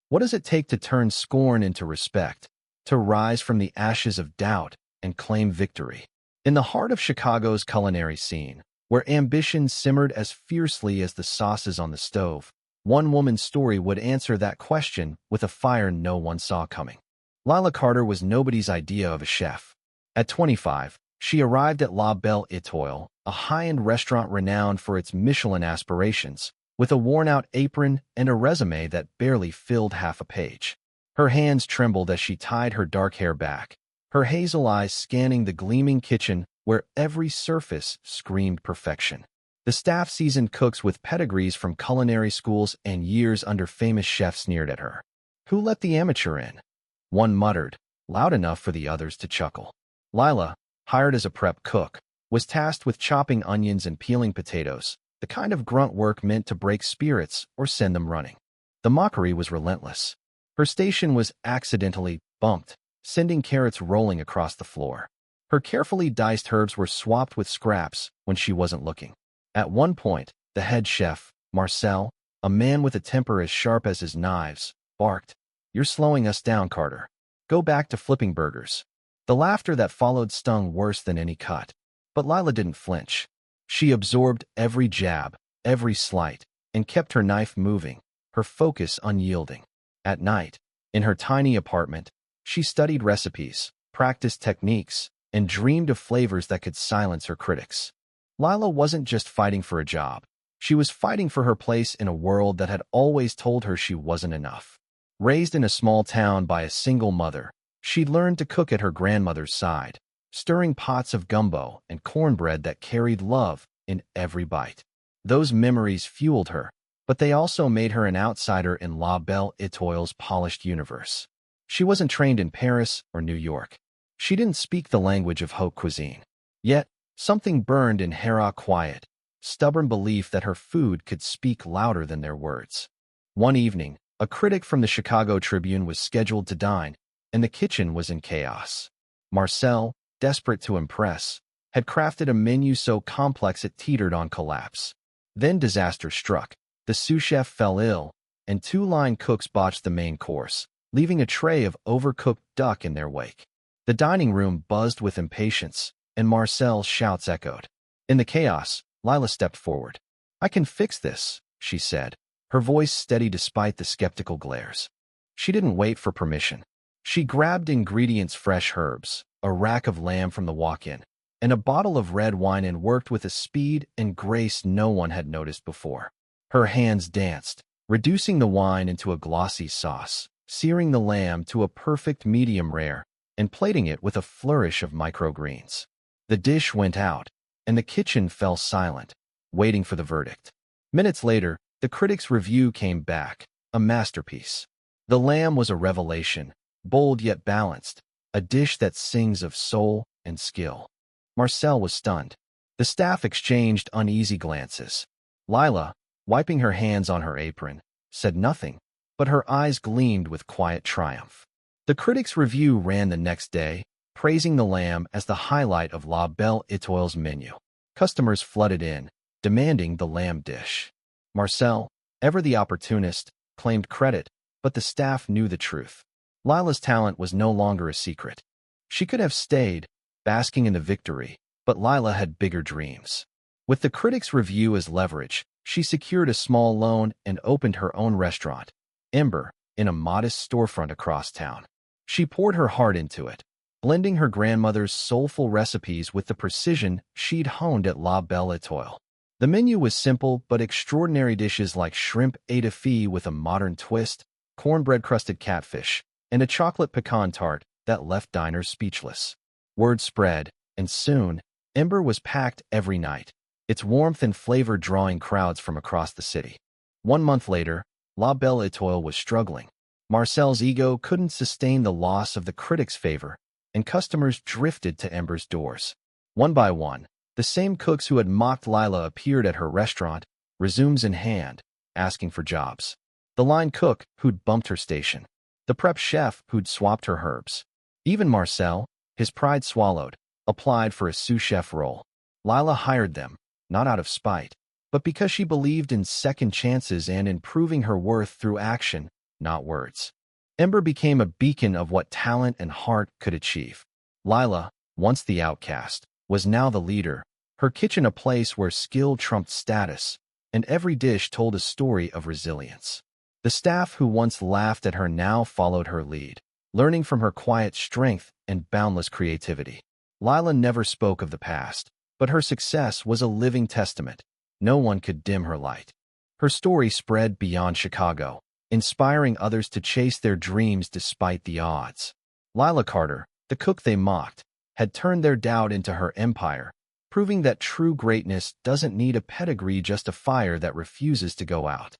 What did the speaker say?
What does it take to turn scorn into respect, to rise from the ashes of doubt and claim victory? In the heart of Chicago's culinary scene, where ambition simmered as fiercely as the sauces on the stove, one woman's story would answer that question with a fire no one saw coming. Lila Carter was nobody's idea of a chef. At 25, she arrived at La Belle Étoile, a high-end restaurant renowned for its Michelin aspirations, with a worn-out apron and a resume that barely filled half a page. Her hands trembled as she tied her dark hair back, her hazel eyes scanning the gleaming kitchen where every surface screamed perfection. The staff, seasoned cooks with pedigrees from culinary schools and years under famous chefs, sneered at her. "Who let the amateur in?" one muttered, loud enough for the others to chuckle. Lila, hired as a prep cook, was tasked with chopping onions and peeling potatoes, the kind of grunt work meant to break spirits or send them running. The mockery was relentless. Her station was accidentally bumped, sending carrots rolling across the floor. Her carefully diced herbs were swapped with scraps when she wasn't looking. At one point, the head chef, Marcel, a man with a temper as sharp as his knives, barked, "You're slowing us down, Carter. Go back to flipping burgers." The laughter that followed stung worse than any cut. But Lila didn't flinch. She absorbed every jab, every slight, and kept her knife moving, her focus unyielding. At night, in her tiny apartment, she studied recipes, practiced techniques, and dreamed of flavors that could silence her critics. Lila wasn't just fighting for a job. She was fighting for her place in a world that had always told her she wasn't enough. Raised in a small town by a single mother, she'd learned to cook at her grandmother's side, stirring pots of gumbo and cornbread that carried love in every bite. Those memories fueled her, but they also made her an outsider in La Belle Étoile's polished universe. She wasn't trained in Paris or New York. She didn't speak the language of haute cuisine. Yet, something burned in Hera's quiet, stubborn belief that her food could speak louder than their words. One evening, a critic from the Chicago Tribune was scheduled to dine, and the kitchen was in chaos. Marcel, desperate to impress, had crafted a menu so complex it teetered on collapse. Then disaster struck. The sous chef fell ill, and two line cooks botched the main course, leaving a tray of overcooked duck in their wake. The dining room buzzed with impatience, and Marcel's shouts echoed. In the chaos, Lila stepped forward. "I can fix this," she said, her voice steady despite the skeptical glares. She didn't wait for permission. She grabbed ingredients: fresh herbs, a rack of lamb from the walk-in, and a bottle of red wine, and worked with a speed and grace no one had noticed before. Her hands danced, reducing the wine into a glossy sauce, searing the lamb to a perfect medium rare, and plating it with a flourish of microgreens. The dish went out, and the kitchen fell silent, waiting for the verdict. Minutes later, the critic's review came back, a masterpiece. The lamb was a revelation, bold yet balanced, a dish that sings of soul and skill. Marcel was stunned. The staff exchanged uneasy glances. Lila, wiping her hands on her apron, said nothing, but her eyes gleamed with quiet triumph. The critic's review ran the next day, praising the lamb as the highlight of La Belle Étoile's menu. Customers flooded in, demanding the lamb dish. Marcel, ever the opportunist, claimed credit, but the staff knew the truth. Lila's talent was no longer a secret. She could have stayed, basking in the victory, but Lila had bigger dreams. With the critics' review as leverage, she secured a small loan and opened her own restaurant, Ember, in a modest storefront across town. She poured her heart into it, blending her grandmother's soulful recipes with the precision she'd honed at La Belle Étoile. The menu was simple but extraordinary: dishes like shrimp étouffée with a modern twist, cornbread-crusted catfish, and a chocolate pecan tart that left diners speechless. Word spread, and soon, Ember was packed every night, its warmth and flavor drawing crowds from across the city. 1 month later, La Belle Étoile was struggling. Marcel's ego couldn't sustain the loss of the critics' favor, and customers drifted to Ember's doors. One by one, the same cooks who had mocked Lila appeared at her restaurant, resumes in hand, asking for jobs. The line cook who'd bumped her station. The prep chef who'd swapped her herbs. Even Marcel, his pride swallowed, applied for a sous chef role. Lila hired them, not out of spite, but because she believed in second chances and in proving her worth through action, not words. Ember became a beacon of what talent and heart could achieve. Lila, once the outcast, was now the leader, her kitchen a place where skill trumped status, and every dish told a story of resilience. The staff who once laughed at her now followed her lead, learning from her quiet strength and boundless creativity. Lila never spoke of the past, but her success was a living testament. No one could dim her light. Her story spread beyond Chicago, inspiring others to chase their dreams despite the odds. Lila Carter, the cook they mocked, had turned their doubt into her empire, proving that true greatness doesn't need a pedigree, just a fire that refuses to go out.